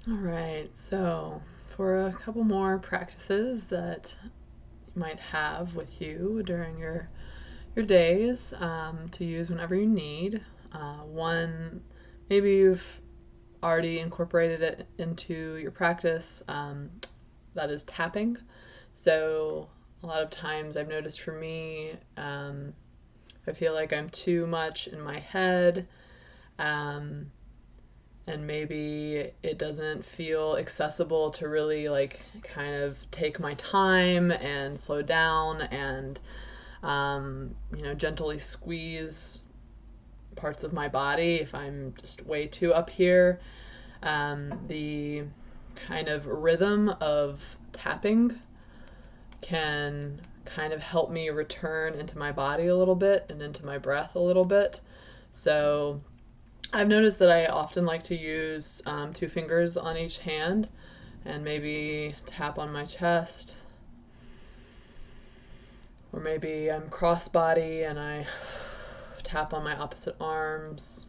All right, so for a couple more practices that you might have with you during your days to use whenever you need. One, maybe you've already incorporated it into your practice, that is tapping. So a lot of times I've noticed for me, I feel like I'm too much in my head, um, and maybe it doesn't feel accessible to really like kind of take my time and slow down and gently squeeze parts of my body if I'm just way too up here. The kind of rhythm of tapping can kind of help me return into my body a little bit and into my breath a little bit. So I've noticed that I often like to use 2 fingers on each hand and maybe tap on my chest. Or maybe I'm crossbody and I tap on my opposite arms.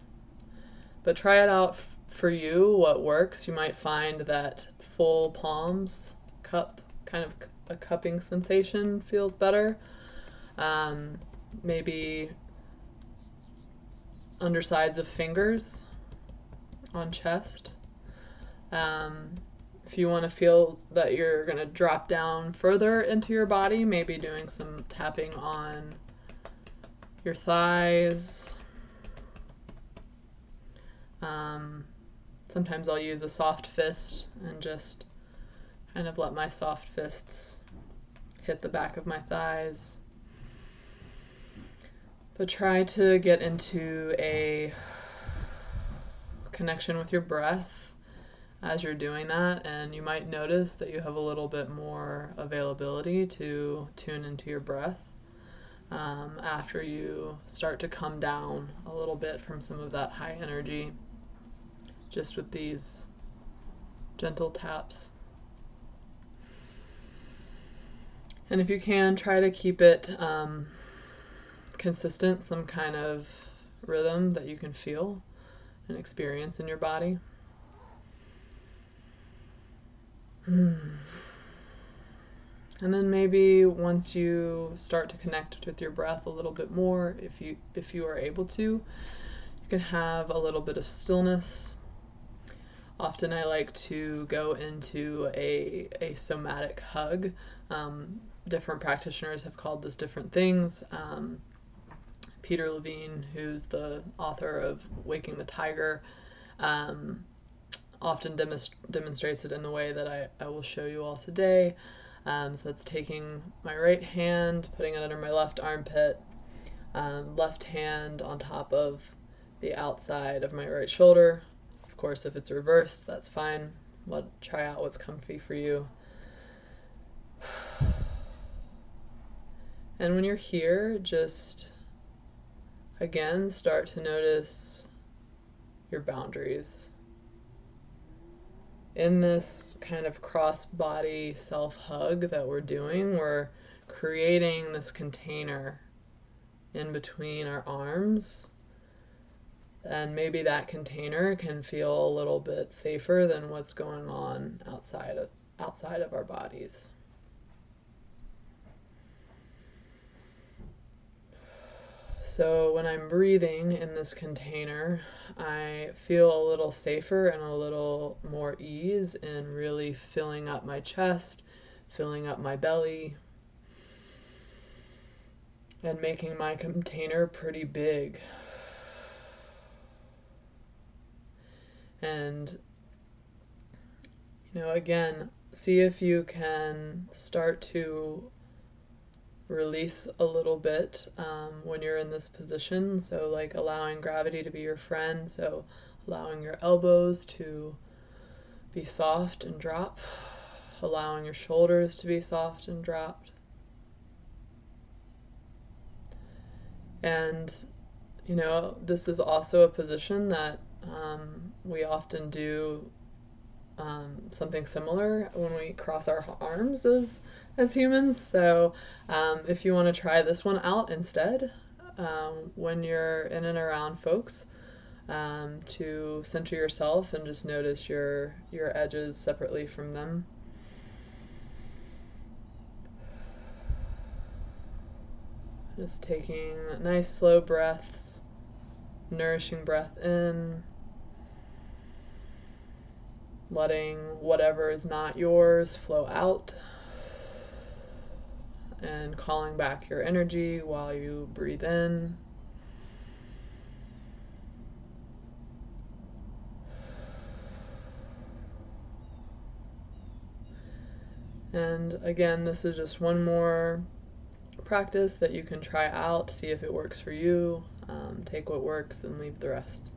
But try it out for you, what works. You might find that full palms, kind of a cupping sensation feels better. Maybe undersides of fingers on chest. If you want to feel that you're going to drop down further into your body, maybe doing some tapping on your thighs. Sometimes I'll use a soft fist and just kind of let my soft fists hit the back of my thighs. But try to get into a connection with your breath as you're doing that, and you might notice that you have a little bit more availability to tune into your breath after you start to come down a little bit from some of that high energy, just with these gentle taps. And if you can, try to keep it consistent, some kind of rhythm that you can feel and experience in your body. And then maybe once you start to connect with your breath a little bit more, if you are able to, you can have a little bit of stillness. Often I like to go into a somatic hug. Different practitioners have called this different things. Peter Levine, who's the author of Waking the Tiger, often demonstrates it in the way that I will show you all today. So that's taking my right hand, putting it under my left armpit, left hand on top of the outside of my right shoulder. Of course, if it's reversed, that's fine. Try out what's comfy for you. And when you're here, just again start to notice your boundaries. In this kind of cross-body self-hug that we're doing, we're creating this container in between our arms, and maybe that container can feel a little bit safer than what's going on outside of our bodies. So when I'm breathing in this container, I feel a little safer and a little more ease in really filling up my chest, filling up my belly, and making my container pretty big. And, again, see if you can start to release a little bit when you're in this position. So like allowing gravity to be your friend. So allowing your elbows to be soft and drop. Allowing your shoulders to be soft and dropped. And, this is also a position that we often do something similar when we cross our arms as humans. So if you want to try this one out instead, when you're in and around folks, to center yourself and just notice your edges separately from them. Just taking nice slow breaths, nourishing breath in, letting whatever is not yours flow out, and calling back your energy while you breathe in. And again, this is just one more practice that you can try out to see if it works for you. Take what works and leave the rest.